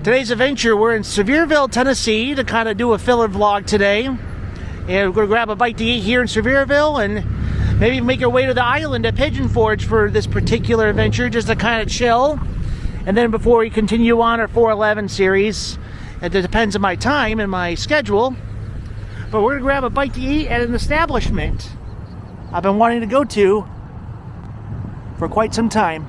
Today's adventure, we're in Sevierville, Tennessee to kind of do a filler vlog today. And we're going to grab a bite to eat here in Sevierville and maybe make our way to the island at Pigeon Forge for this particular adventure, just to kind of chill. And then before we continue on our 411 series, it depends on my time and my schedule. But we're going to grab a bite to eat at an establishment I've been wanting to go to for quite some time.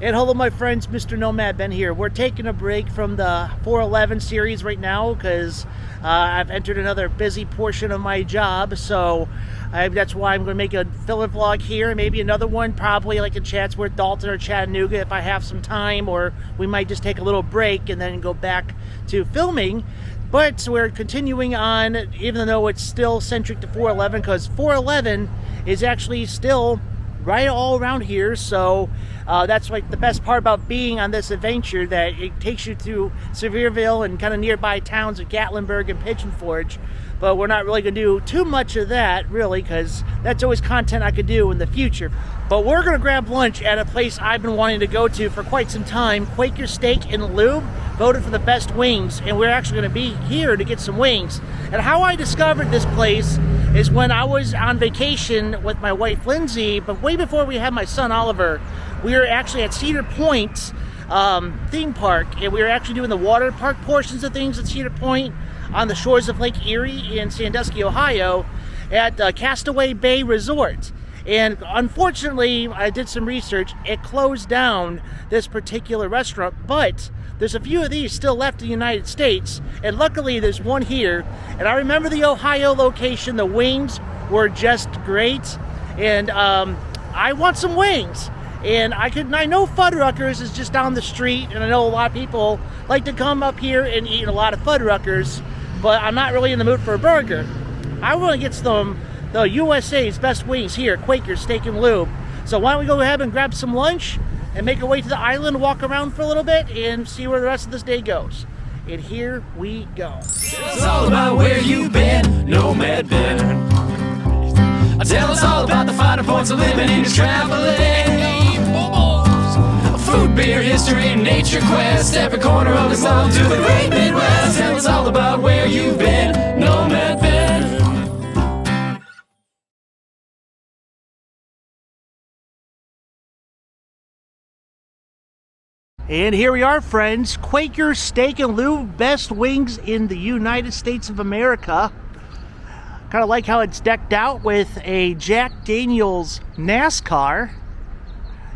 And hello my friends, Mr. Nomad Ben here. We're taking a break from the 411 series right now because I've entered another busy portion of my job, so that's why I'm going to make a filler vlog here, maybe another one probably like in Chatsworth, Dalton, or Chattanooga if I have some time, or we might just take a little break and then go back to filming. But we're continuing on, even though it's still centric to 411, because 411 is actually still right all around here. So that's like the best part about being on this adventure, that it takes you through Sevierville and kind of nearby towns of Gatlinburg and Pigeon Forge. But we're not really going to do too much of that, really, because that's always content I could do in the future. But we're going to grab lunch at a place I've been wanting to go to for quite some time, Quaker Steak Lube, voted for the best wings, and we're actually going to be here to get some wings. And how I discovered this place is when I was on vacation with my wife Lindsay, but way before we had my son Oliver. We were actually at Cedar Point theme park, and we were actually doing the water park portions of things at Cedar Point on the shores of Lake Erie in Sandusky, Ohio, at Castaway Bay Resort. And unfortunately, I did some research, it closed down, this particular restaurant, but there's a few of these still left in the United States, and luckily there's one here. And I remember the Ohio location, the wings were just great, and I want some wings. And I know Fuddruckers is just down the street, and I know a lot of people like to come up here and eat a lot of Fuddruckers, but I'm not really in the mood for a burger. I want to get some the USA's best wings here, Quaker Steak Lube. So why don't we go ahead and grab some lunch and make our way to the island, walk around for a little bit, and see where the rest of this day goes. And here we go. It's all about where you've been, Nomad Ben. Tell us all about the finer points of living in his traveling. Food, beer, history, nature quest, every corner of this world to the great Midwest. Tell us all about where you've been, Nomad Ben. And here we are, friends. Quaker Steak Lube, best wings in the United States of America. Kind of like how it's decked out with a Jack Daniel's NASCAR.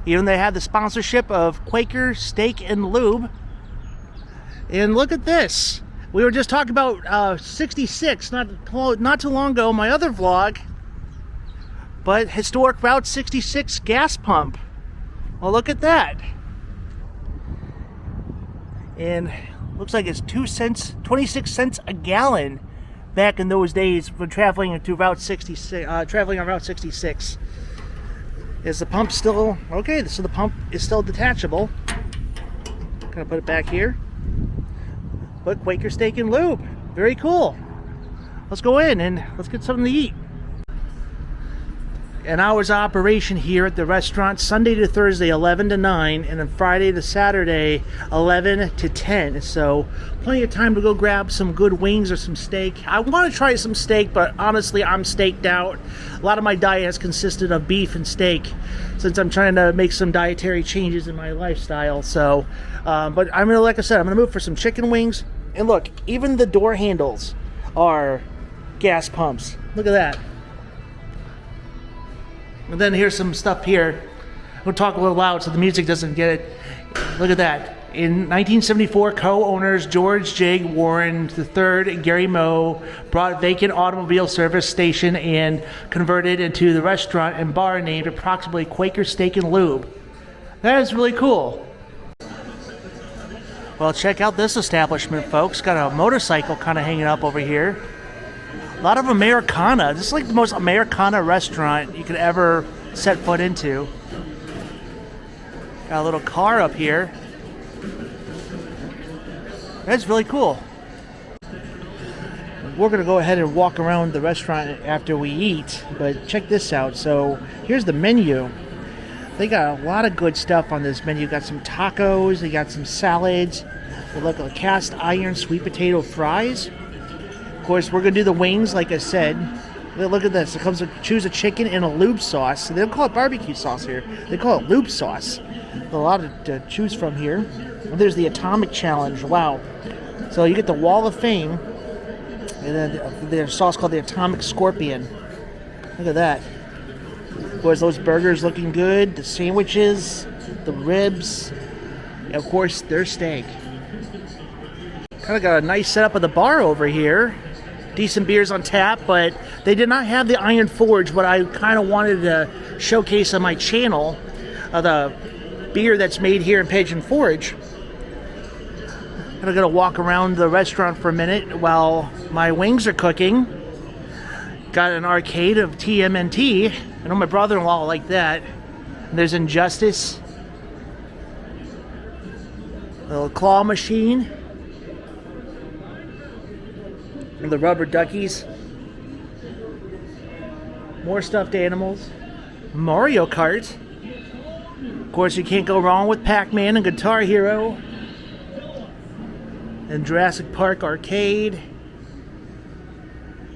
Even they have the sponsorship of Quaker Steak Lube. And look at this. We were just talking about 66, not too long ago, my other vlog. But historic Route 66 gas pump. Well, look at that. And looks like it's 26 cents a gallon back in those days when traveling to Route 66. Traveling on Route 66. Is the pump still okay? So the pump is still detachable. Gonna put it back here. But Quaker Steak Lube, very cool. Let's go in and let's get something to eat. An hour's operation here at the restaurant, Sunday to Thursday 11 to 9, and then Friday to Saturday 11 to 10. So plenty of time to go grab some good wings or some steak. I want to try some steak, but honestly I'm staked out. A lot of my diet has consisted of beef and steak since I'm trying to make some dietary changes in my lifestyle. So but I'm gonna, like I said, I'm gonna move for some chicken wings. And look, even the door handles are gas pumps. Look at that. And then here's some stuff here. We'll talk a little loud so the music doesn't get it. Look at that. In 1974, co-owners George J. Warren III and Gary Moe brought vacant automobile service station and converted into the restaurant and bar named approximately Quaker Steak Lube. That is really cool. Well, check out this establishment, folks. Got a motorcycle kind of hanging up over here. A lot of Americana. This is like the most Americana restaurant you could ever set foot into. Got a little car up here. That's really cool. We're going to go ahead and walk around the restaurant after we eat, but check this out. So here's the menu. They got a lot of good stuff on this menu. Got some tacos, they got some salads, they look like cast iron sweet potato fries. Of course, we're gonna do the wings, like I said. Look at this. It comes with choose a chicken and a lube sauce. They don't call it barbecue sauce here. They call it lube sauce. A lot to choose from here. And there's the Atomic Challenge. Wow. So you get the Wall of Fame. And then there's a sauce called the Atomic Scorpion. Look at that. Of course, those burgers looking good. The sandwiches, the ribs, and of course, their steak. Kind of got a nice setup of the bar over here. Decent beers on tap, but they did not have the Iron Forge, what I kind of wanted to showcase on my channel, the beer that's made here in Pigeon Forge. I'm gonna walk around the restaurant for a minute while my wings are cooking. Got an arcade of TMNT. I know my brother-in-law will like that. And there's Injustice. A little claw machine. And the rubber duckies. More stuffed animals. Mario Kart. Of course, you can't go wrong with Pac-Man and Guitar Hero. And Jurassic Park Arcade.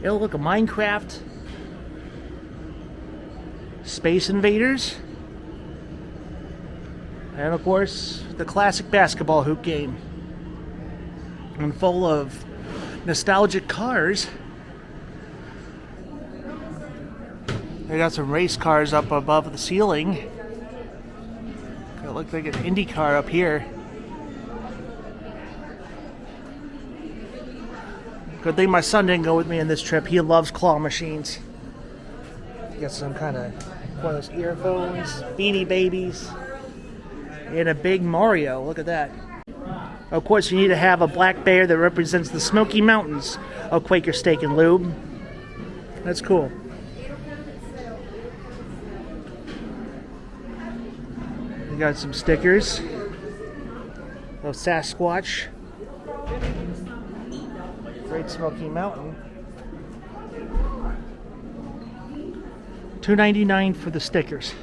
It'll look a Minecraft. Space Invaders. And of course, the classic basketball hoop game. And full of nostalgic cars. They got some race cars up above the ceiling. It looks like an Indy car up here. Good thing my son didn't go with me on this trip. He loves claw machines. Got some kind of one of those earphones, Beanie Babies, and a big Mario. Look at that. Of course, you need to have a black bear that represents the Smoky Mountains of Quaker Steak and Lube. That's cool. We got some stickers of Sasquatch, Great Smoky Mountain. $2.99 for the stickers.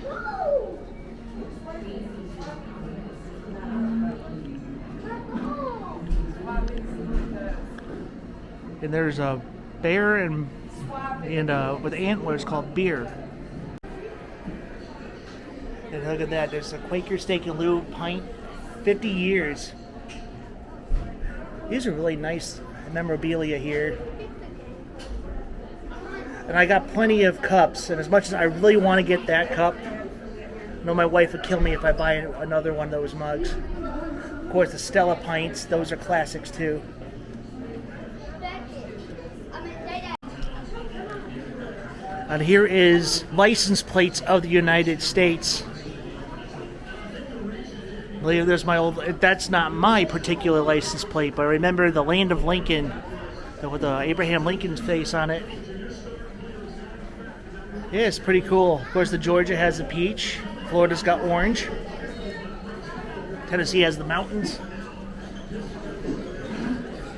And there's a bear and with antlers called Beer. And look at that, there's a Quaker Steak and Lube pint, 50 years. These are really nice memorabilia here. And I got plenty of cups, and as much as I really want to get that cup, I know my wife would kill me if I buy another one of those mugs. Of course, the Stella pints, those are classics too. And here is license plates of the United States. I believe there's my old, that's not my particular license plate, but I remember the Land of Lincoln with Abraham Lincoln's face on it. Yeah, it's pretty cool. Of course, the Georgia has the peach. Florida's got orange. Tennessee has the mountains.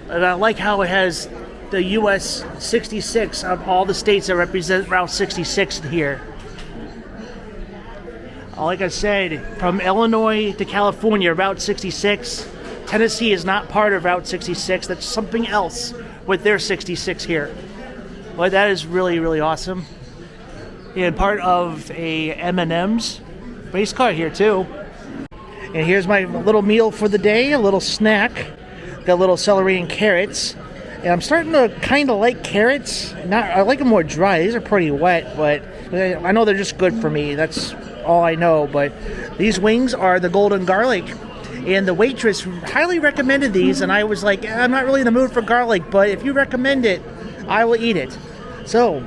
And I like how it has the US 66 of all the states that represent Route 66 here. Like I said, from Illinois to California, Route 66. Tennessee is not part of Route 66. That's something else with their 66 here. Well, that is really, really awesome. And part of a M&M's race car here too. And here's my little meal for the day, a little snack. Got a little celery and carrots. And I'm starting to kind of like carrots. I like them more dry. These are pretty wet, but I know they're just good for me. That's all I know. But these wings are the golden garlic. And the waitress highly recommended these. And I was like, I'm not really in the mood for garlic, but if you recommend it, I will eat it. So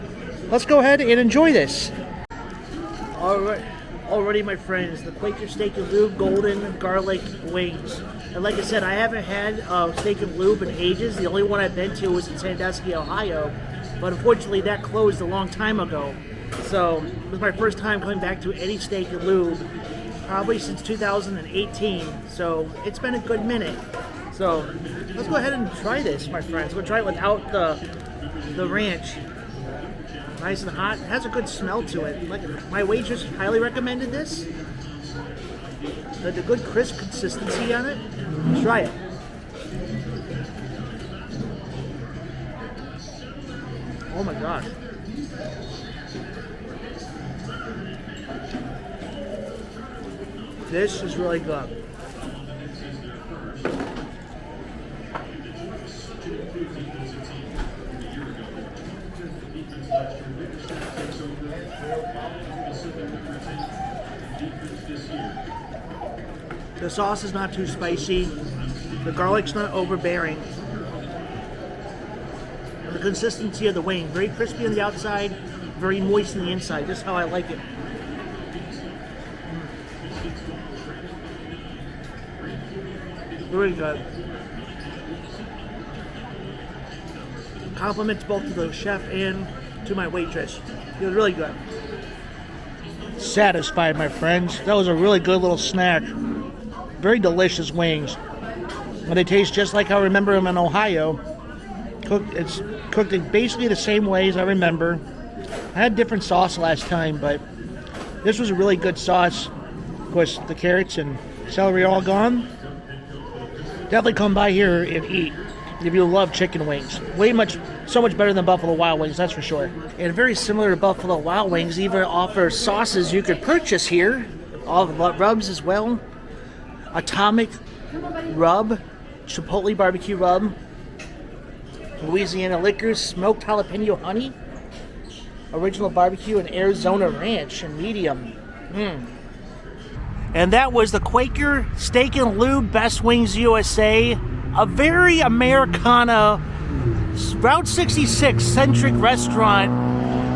let's go ahead and enjoy this. All right. Already, my friends, the Quaker Steak and Lube golden garlic wings. And like I said, I haven't had steak and lube in ages. The only one I've been to was in Sandusky, Ohio. But unfortunately, that closed a long time ago. So it was my first time coming back to any steak and lube, probably since 2018. So it's been a good minute. So let's go ahead and try this, my friends. We'll try it without the ranch. Nice and hot. It has a good smell to it. Like, my waitress highly recommended this. Got the good crisp consistency on it. Let's try it. Oh my gosh. This is really good. The sauce is not too spicy. The garlic's not overbearing. And the consistency of the wing, very crispy on the outside, very moist on the inside. Just how I like it. Very good. Compliments both to the chef and to my waitress. It was really good. Satisfied, my friends. That was a really good little snack. Very delicious wings. And they taste just like I remember them in Ohio. It's cooked in basically the same way as I remember. I had different sauce last time, but this was a really good sauce. Of course, the carrots and celery are all gone. Definitely come by here and eat if you love chicken wings. So much better than Buffalo Wild Wings, that's for sure. And very similar to Buffalo Wild Wings, even offers sauces you could purchase here. All the rubs as well. Atomic rub, Chipotle barbecue rub, Louisiana Liquors, smoked jalapeno honey, original barbecue, and Arizona ranch and medium. And that was the Quaker Steak and Lube Best Wings USA, a very Americana, Route 66 centric restaurant.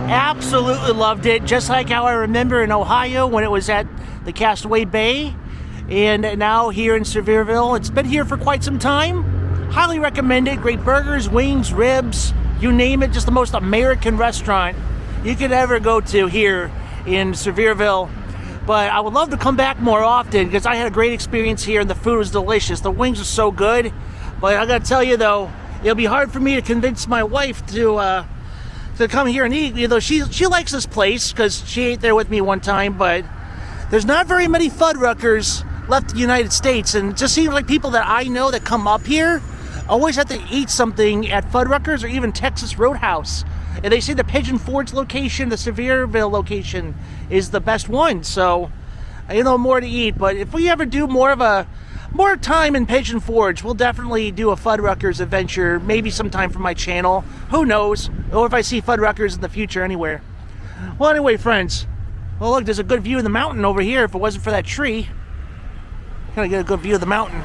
Absolutely loved it, just like how I remember in Ohio when it was at the Castaway Bay. And now here in Sevierville. It's been here for quite some time. Highly recommend it. Great burgers, wings, ribs, you name it. Just the most American restaurant you could ever go to here in Sevierville. But I would love to come back more often because I had a great experience here and the food was delicious. The wings are so good. But I gotta tell you though, it'll be hard for me to convince my wife to come here and eat. You know, she likes this place because she ate there with me one time. But there's not very many Fuddruckers left in the United States, and it just seems like people that I know that come up here always have to eat something at Fuddruckers or even Texas Roadhouse. And they say the Pigeon Forge location, the Sevierville location, is the best one. So, you know, more to eat. But if we ever do more time in Pigeon Forge, we'll definitely do a Fuddruckers adventure, maybe sometime for my channel. Who knows? Or if I see Fuddruckers in the future anywhere. Well, anyway, friends. Well, look, there's a good view of the mountain over here. If it wasn't for that tree, gotta get a good view of the mountain.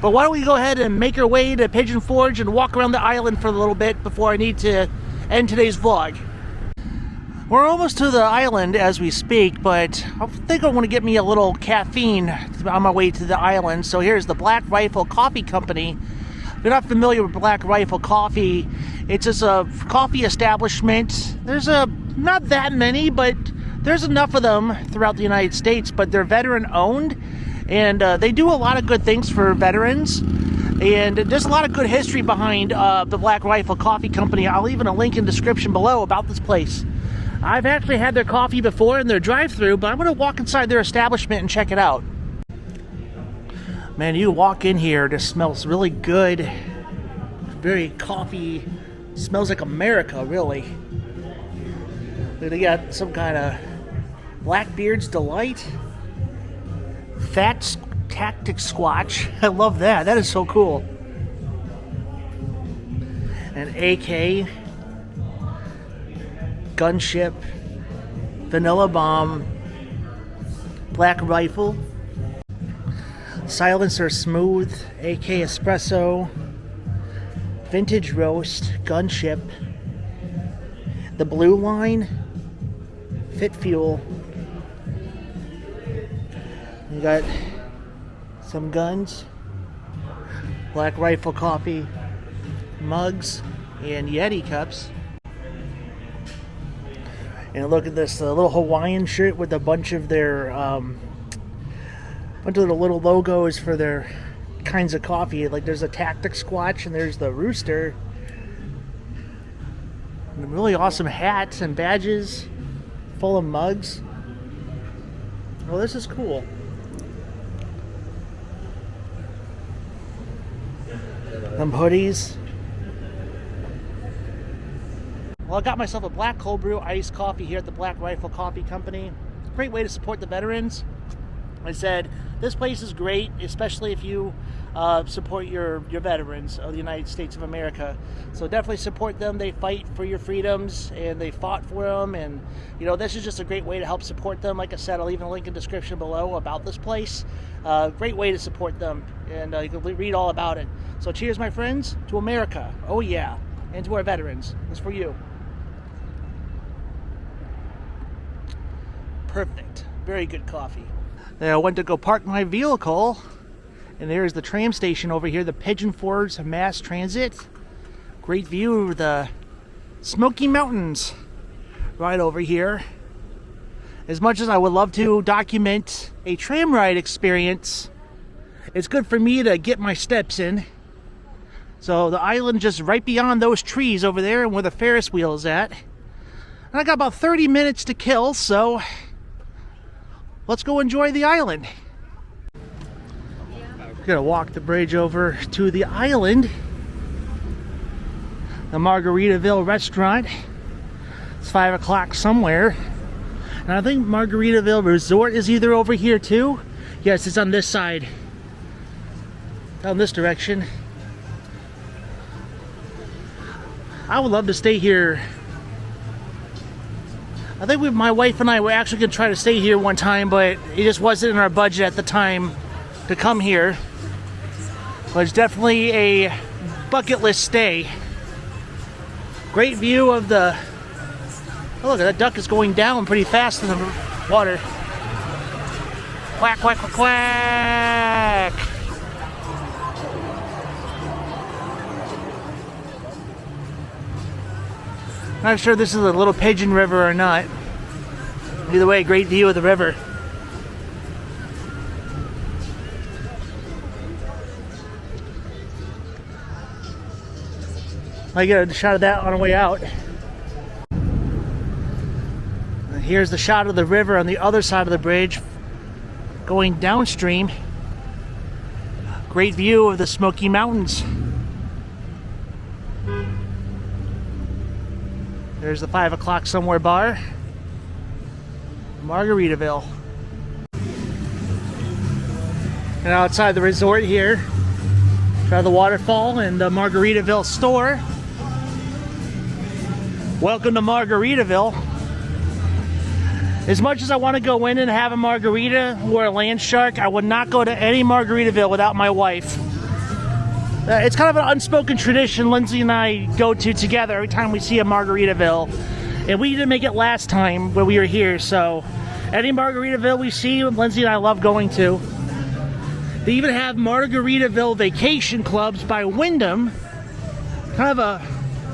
But why don't we go ahead and make our way to Pigeon Forge and walk around the island for a little bit before I need to end today's vlog. We're almost to the island as we speak, but I think I want to get me a little caffeine on my way to the island. So here's the Black Rifle Coffee Company. If you're not familiar with Black Rifle Coffee, it's just a coffee establishment. There's not that many, but there's enough of them throughout the United States, but they're veteran owned, and they do a lot of good things for veterans. And there's a lot of good history behind the Black Rifle Coffee Company. I'll leave a link in the description below about this place. I've actually had their coffee before in their drive-thru, but I'm going to walk inside their establishment and check it out. Man, you walk in here, this smells really good. Very coffee, smells like America, really. They got some kind of Blackbeard's Delight, Fat Tactic Squatch. I love that. That is so cool. An AK, Gunship, Vanilla Bomb, Black Rifle, Silencer Smooth, AK Espresso, Vintage Roast, Gunship, the Blue Line, Fit Fuel. You got some guns, Black Rifle coffee, mugs, and Yeti cups. And look at this little Hawaiian shirt with a bunch of their bunch of the little logos for their kinds of coffee. Like there's a Tactic Squatch and there's the Rooster. And really awesome hats and badges full of mugs. Well, this is cool. Some hoodies. Well, I got myself a black cold brew iced coffee here at the Black Rifle Coffee Company. Great way to support the veterans. I said, this place is great, especially if you support your veterans of the United States of America. So definitely support them. They fight for your freedoms, and they fought for them. And, you know, this is just a great way to help support them. Like I said, I'll leave a link in the description below about this place. Great way to support them, and you can read all about it. So cheers, my friends, to America. Oh, yeah. And to our veterans. It's for you. Perfect. Very good coffee. Then I went to go park my vehicle, and there's the tram station over here, the Pigeon Forge Mass Transit. Great view of the Smoky Mountains right over here. As much as I would love to document a tram ride experience, it's good for me to get my steps in. So the island just right beyond those trees over there, and where the Ferris wheel is at. And I got about 30 minutes to kill, so let's go enjoy the island. We're gonna walk the bridge over to the island. The Margaritaville restaurant. It's 5 o'clock somewhere. And I think Margaritaville Resort is either over here too. Yes, it's on this side. Down this direction. I would love to stay here. I think my wife and I were actually going to try to stay here one time, but it just wasn't in our budget at the time to come here. But it's definitely a bucket list stay. Great view of the... Oh, look, that duck is going down pretty fast in the water. Quack, quack, quack, quack. Not sure this is a Little Pigeon River or not. Either way, great view of the river. I get a shot of that on the way out. And here's the shot of the river on the other side of the bridge, going downstream. Great view of the Smoky Mountains. There's the 5 o'clock somewhere bar. Margaritaville. And outside the resort here, try the waterfall and the Margaritaville store. Welcome to Margaritaville. As much as I want to go in and have a margarita or a land shark, I would not go to any Margaritaville without my wife. It's kind of an unspoken tradition Lindsay and I go to together every time we see a Margaritaville. And we didn't make it last time when we were here, so any Margaritaville we see, Lindsay and I love going to. They even have Margaritaville vacation clubs by Wyndham. Kind of a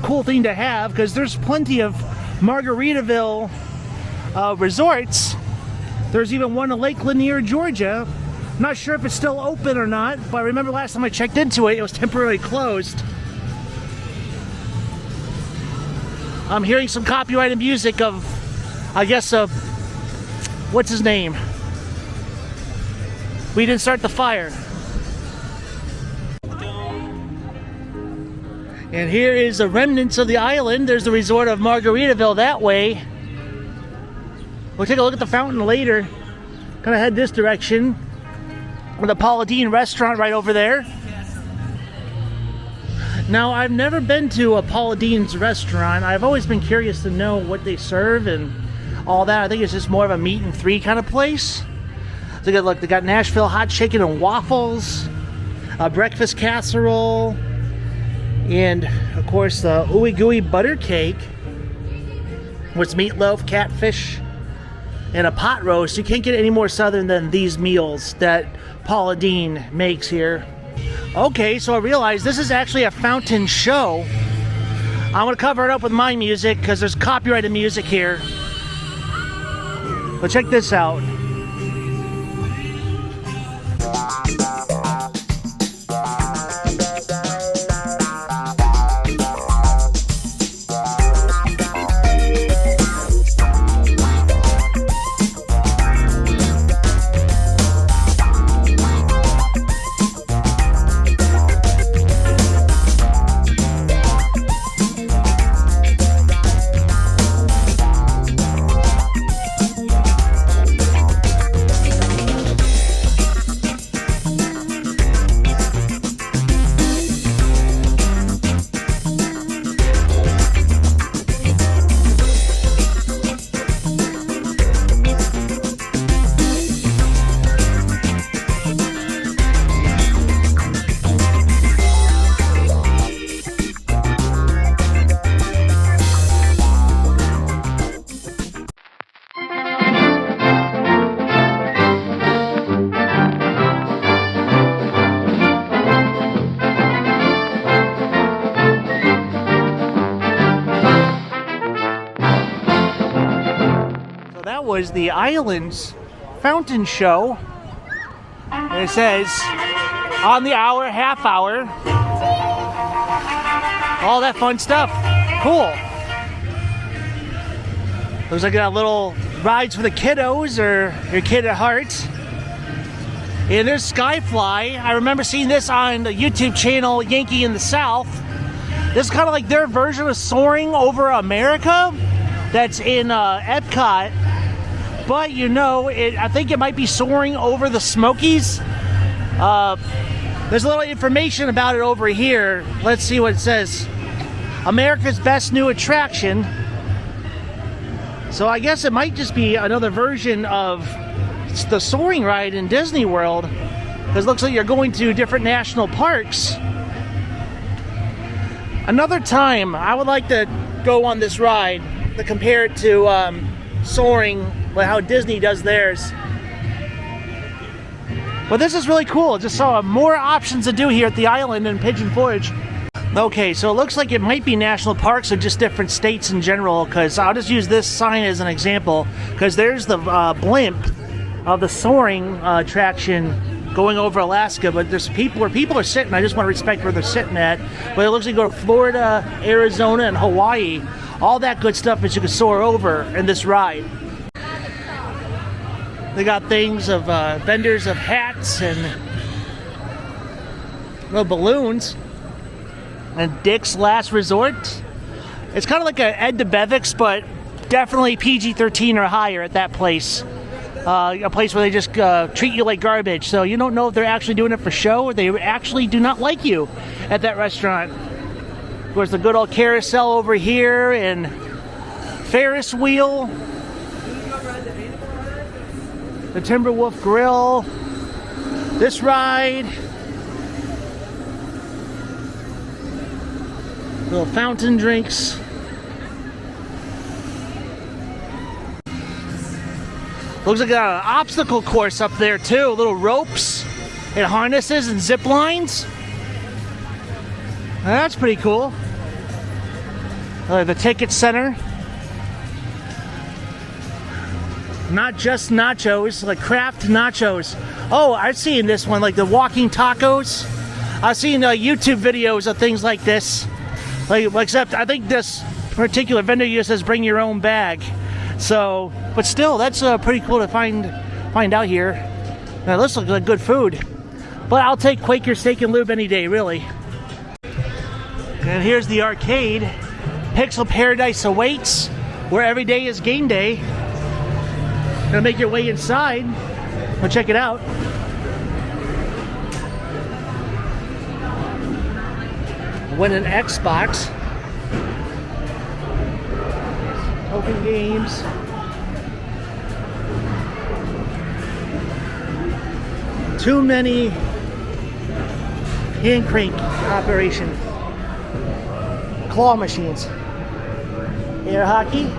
cool thing to have, because there's plenty of Margaritaville resorts. There's even one in Lake Lanier, Georgia. I'm not sure if it's still open or not, but I remember last time I checked into it, it was temporarily closed. I'm hearing some copyrighted music of, I guess, what's his name? We Didn't Start the Fire. And here is the remnants of the island. There's the resort of Margaritaville that way. We'll take a look at the fountain later. Gonna head this direction. With the Paula Deen restaurant right over there. Now, I've never been to a Paula Deen's restaurant. I've always been curious to know what they serve and all that. I think it's just more of a meat and three kind of place. Look at, look, they got Nashville hot chicken and waffles, a breakfast casserole, and of course the ooey gooey butter cake with meatloaf, catfish, and a pot roast. You can't get any more southern than these meals that Paula Deen makes here. Okay, so I realized this is actually a fountain show. I'm gonna cover it up with my music because there's copyrighted music here. But check this out. is the Islands Fountain Show. And it says on the hour, half hour, all that fun stuff. Cool. Looks like a little rides for the kiddos or your kid at heart. And there's Skyfly. I remember seeing this on the YouTube channel Yankee in the South. This is kind of like their version of soaring over America that's in Epcot. But you know, I think it might be soaring over the Smokies. There's a little information about it over here. Let's see what it says. America's best new attraction. So I guess it might just be another version of the soaring ride in Disney World, because it looks like you're going to different national parks. Another time I would like to go on this ride to compare it to soaring, like how Disney does theirs. But this is really cool. Just saw more options to do here at the island in Pigeon Forge. Okay, so it looks like it might be national parks or just different states in general, because I'll just use this sign as an example, because there's the blimp of the soaring attraction going over Alaska, but there's people where people are sitting. I just want to respect where they're sitting at. But it looks like you go to Florida, Arizona, and Hawaii. All that good stuff that you can soar over in this ride. They got things of vendors of hats and balloons. And Dick's Last Resort. It's kind of like an Ed DeBevick's, but definitely PG-13 or higher at that place. A place where they just treat you like garbage. So you don't know if they're actually doing it for show or they actually do not like you at that restaurant. Of course, the good old carousel over here and Ferris wheel. The Timberwolf Grill. This ride. Little fountain drinks. Looks like an obstacle course up there too. Little ropes and harnesses and zip lines. That's pretty cool. The ticket center. Not just nachos, like craft nachos. Oh, I've seen this one, like the walking tacos. I've seen YouTube videos of things like this. Except I think this particular vendor just says bring your own bag. So, but still, that's pretty cool to find out here. Now, this looks like good food. But I'll take Quaker Steak and Lube any day, really. And here's the arcade. Pixel Paradise awaits, where every day is game day. Gonna make your way inside. Well, check it out. Win an Xbox. Open games. Too many hand crank operation. Claw machines. Air hockey.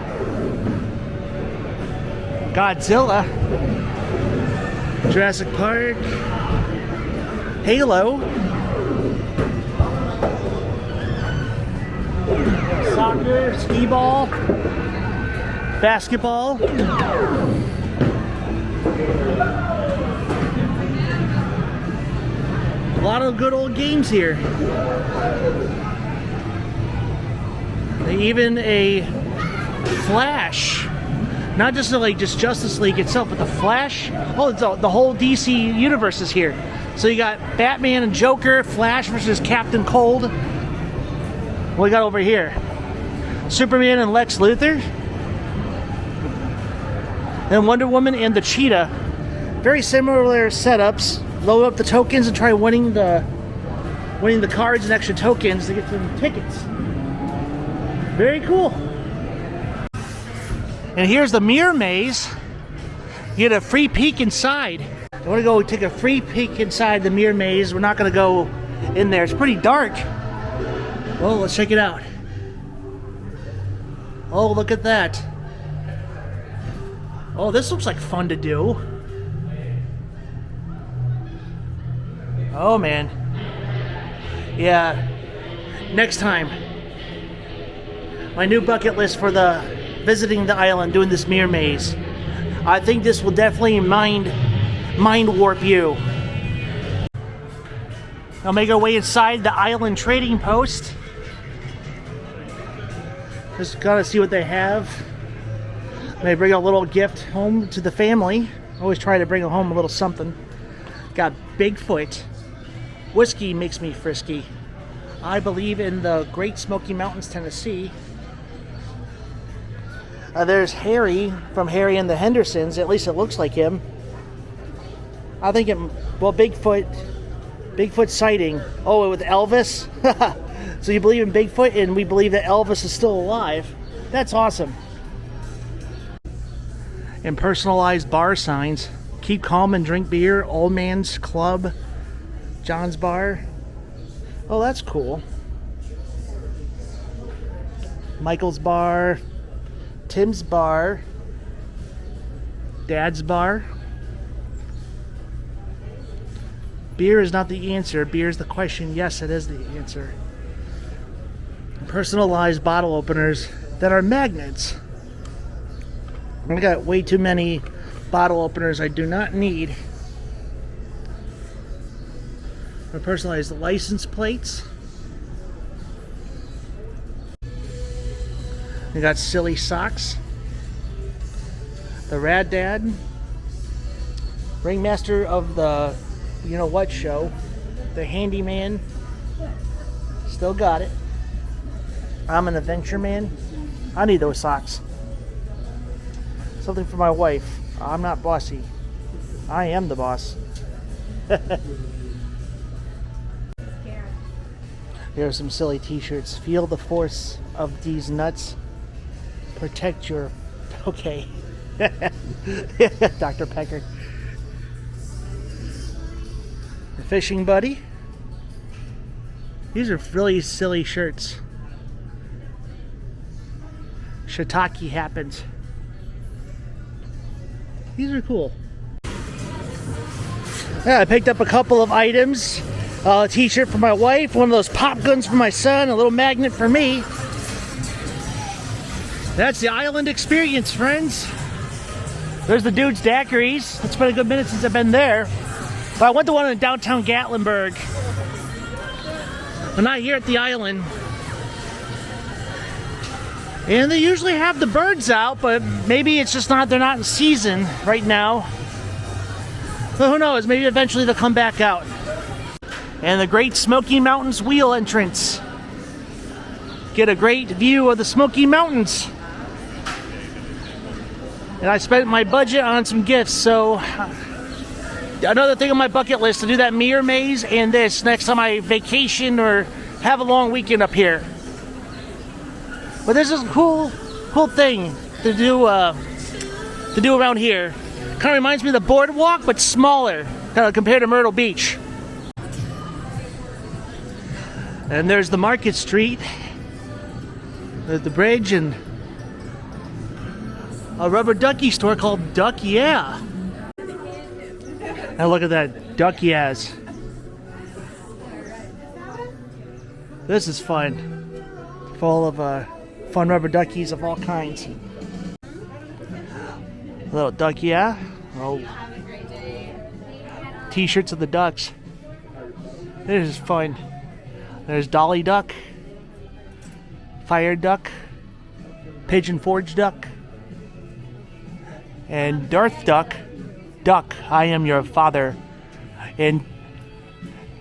Godzilla. Jurassic Park. Halo. Soccer, skee ball, basketball. A lot of good old games here. Even a Flash. Not just like just Justice League itself, but the Flash. Oh, the whole DC universe is here. So you got Batman and Joker, Flash versus Captain Cold. What we got over here? Superman and Lex Luthor. And Wonder Woman and the Cheetah. Very similar setups. Load up the tokens and try winning the cards and extra tokens to get some tickets. Very cool. And here's the mirror maze. You get a free peek inside. I want to go take a free peek inside the mirror maze. We're not going to go in there. It's pretty dark. Well, let's check it out. Oh, look at that. Oh, this looks like fun to do. Oh, man. Yeah. Next time. My new bucket list for visiting the island, doing this mirror maze. I think this will definitely mind warp you. I'll make our way inside the island trading post. Just gotta see what they have. May bring a little gift home to the family. Always try to bring home a little something. Got Bigfoot. Whiskey makes me frisky. I believe in the Great Smoky Mountains, Tennessee. There's Harry from Harry and the Hendersons. At least it looks like him. I think Bigfoot sighting. Oh, with Elvis? So you believe in Bigfoot and we believe that Elvis is still alive. That's awesome. And personalized bar signs. Keep calm and drink beer. Old Man's Club. John's Bar. Oh, that's cool. Michael's Bar. Tim's Bar. Dad's Bar. Beer is not the answer. Beer is the question. Yes, it is the answer. Personalized bottle openers that are magnets. I got way too many bottle openers I do not need. Personalized license plates. We got silly socks. The Rad Dad. Ringmaster of the You Know What show. The Handyman. Still got it. I'm an adventure man. I need those socks. Something for my wife. I'm not bossy. I am the boss. Here are some silly t-shirts. Feel the force of these nuts. Protect your... Okay. Dr. Pecker. The Fishing Buddy. These are really silly shirts. Shiitake happens. These are cool. Yeah, I picked up a couple of items. A t-shirt for my wife, one of those pop guns for my son, a little magnet for me. That's the island experience, friends. There's the Dude's Daiquiris. It's been a good minute since I've been there. But I went to one in downtown Gatlinburg. But not here at the island. And they usually have the birds out, but maybe it's just not, they're not in season right now. So who knows, maybe eventually they'll come back out. And the Great Smoky Mountains wheel entrance. Get a great view of the Smoky Mountains. And I spent my budget on some gifts, so another thing on my bucket list to do that mirror maze and this next time I vacation or have a long weekend up here. But this is a cool thing to do around here. Kind of reminds me of the boardwalk, but smaller, kind of compared to Myrtle Beach. And there's the Market Street. There's the bridge and a rubber ducky store called Duck Yeah. Now look at that, Duck Yeahs. This is fun. Full of fun rubber duckies of all kinds. A little Duck Yeah. Oh. T-shirts of the ducks. This is fun. There's Dolly Duck, Fire Duck, Pigeon Forge Duck, and Darth Duck, Duck, I am your father, and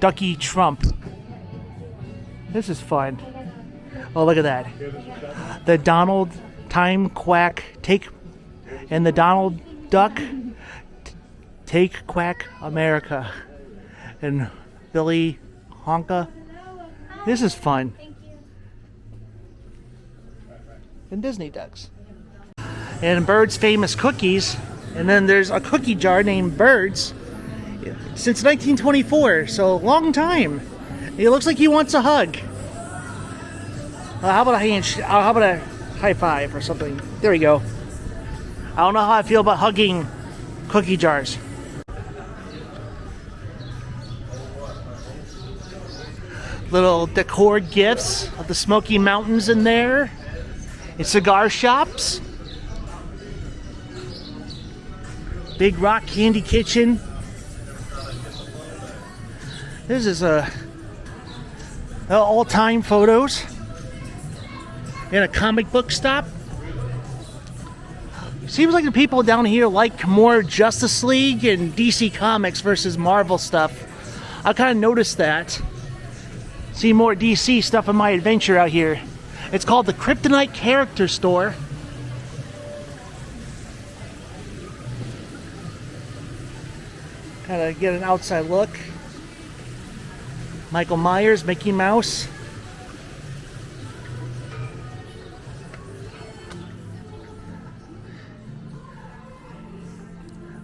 Ducky Trump. This is fun. Oh, look at that. The Donald Time Quack Take, and the Donald Duck Take Quack America, and Billy Honka. This is fun. And Disney ducks. And Bird's famous cookies. And then there's a cookie jar named Bird's since 1924, so a long time. It looks like he wants a hug. How about a high five or something? There we go. I don't know how I feel about hugging cookie jars. Little decor gifts of the Smoky Mountains in there. And cigar shops. Big Rock Candy Kitchen. This is all-time photos. And a comic book stop. Seems like the people down here like more Justice League and DC Comics versus Marvel stuff. I kind of noticed that. See more DC stuff in my adventure out here. It's called the Kryptonite Character Store. Kind of get an outside look. Michael Myers, Mickey Mouse.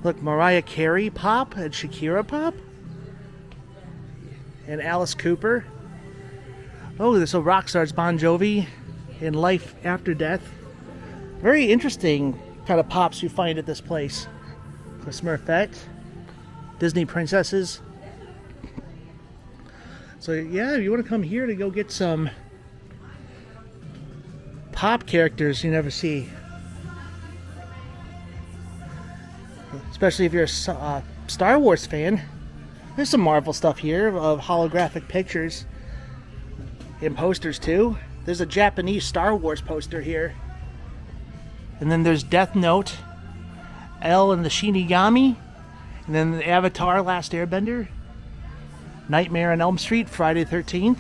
Look, Mariah Carey pop and Shakira pop. And Alice Cooper. Oh, there's a rock stars Bon Jovi in Life After Death. Very interesting kind of pops you find at this place. The Smurfette. Disney princesses. So yeah, if you want to come here to go get some pop characters you never see. Especially if you're a Star Wars fan. There's some Marvel stuff here of holographic pictures and posters too. There's a Japanese Star Wars poster here. And then there's Death Note, Elle and the Shinigami, and then the Avatar Last Airbender, Nightmare on Elm Street, Friday the 13th.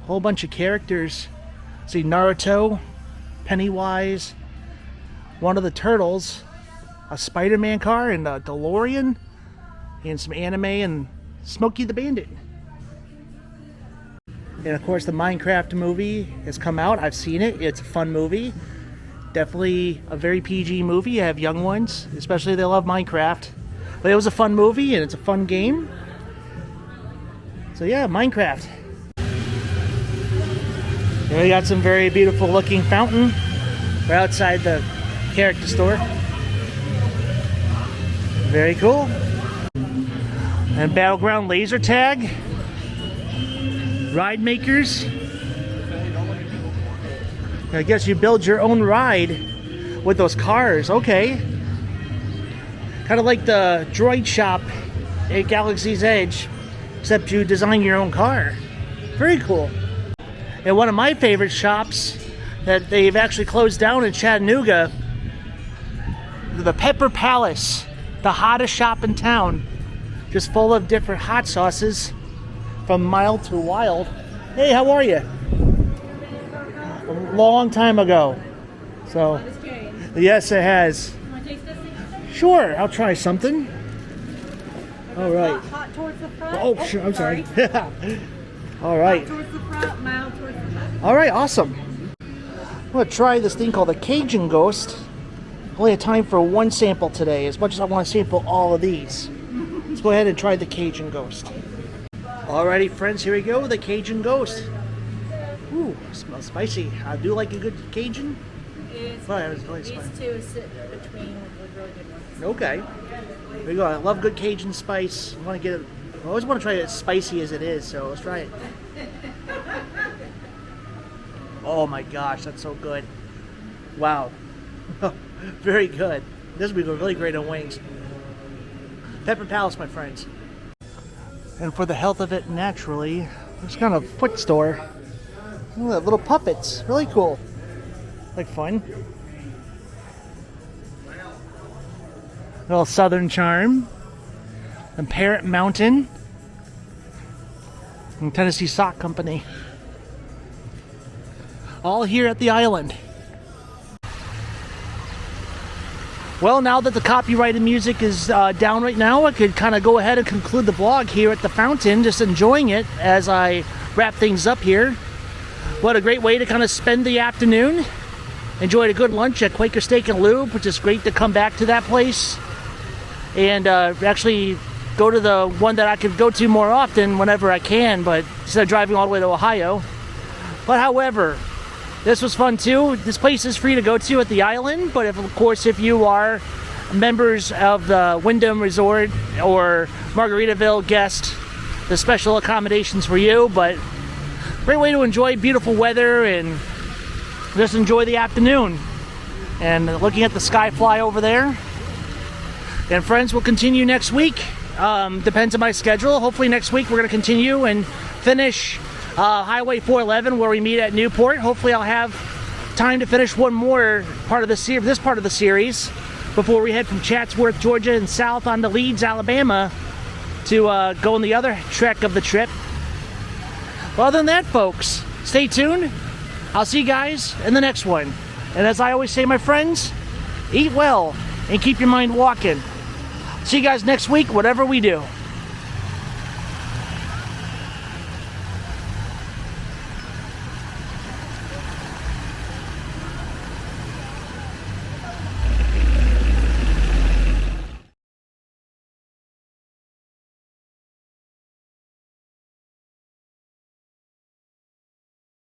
Whole bunch of characters. See Naruto, Pennywise, one of the Turtles, a Spider-Man car, and a DeLorean, and some anime, and Smokey the Bandit. And of course the Minecraft movie has come out. I've seen it. It's a fun movie. Definitely a very PG movie. You have young ones, especially if they love Minecraft. But it was a fun movie and it's a fun game. So yeah, Minecraft. Here we got some very beautiful looking fountain right outside the character store. Very cool. And Battleground laser tag. Ride makers. I guess you build your own ride with those cars. Okay. Kind of like the droid shop at Galaxy's Edge, except you design your own car. Very cool. And one of my favorite shops that they've actually closed down in Chattanooga, the Pepper Palace, the hottest shop in town, just full of different hot sauces from mild to wild. Hey, how are you? A long time ago. So, yes, it has. You want to taste this thing? Sure, I'll try something. All right. Hot towards the front. Oh, sure, I'm sorry. All right. Hot towards the front, mild towards the back. All right, awesome. I'm going to try this thing called the Cajun Ghost. Only have time for one sample today, as much as I want to sample all of these. Let's go ahead and try the Cajun Ghost. Alrighty, friends, here we go, the Cajun Ghost. Ooh, smells spicy. I do like a good Cajun. It's, But it's really these spicy. two sit between the really good ones. Okay. Here we go. I love good Cajun spice. I want to get it. I always want to try it as spicy as it is, so let's try it. Oh my gosh, that's so good. Wow. Very good. This would be really great on wings. Pepper Palace, my friends. And for the health of it naturally, there's kind of a foot store. Ooh, little puppets. Really cool. Like fun. Little Southern Charm. And Parrot Mountain. And Tennessee Sock Company. All here at the island. Well, now that the copyrighted music is down right now, I could kind of go ahead and conclude the vlog here at the fountain, just enjoying it as I wrap things up here. What a great way to kind of spend the afternoon. Enjoyed a good lunch at Quaker Steak and Lube, which is great to come back to that place. And actually go to the one that I could go to more often whenever I can, but instead of driving all the way to Ohio. But however, this was fun too. This place is free to go to at the island, but of course if you are members of the Wyndham Resort or Margaritaville guest, the special accommodations for you. But great way to enjoy beautiful weather and just enjoy the afternoon. And looking at the sky fly over there, And friends, we'll continue next week. Depends on my schedule. Hopefully next week we're going to continue and finish Highway 411 where we meet at Newport. Hopefully I'll have time to finish one more part of this part of the series before we head from Chatsworth, Georgia and south on to Leeds, Alabama to go on the other trek of the trip. Well, other than that, folks, stay tuned. I'll see you guys in the next one. And as I always say, my friends, eat well and keep your mind walking. See you guys next week, whatever we do.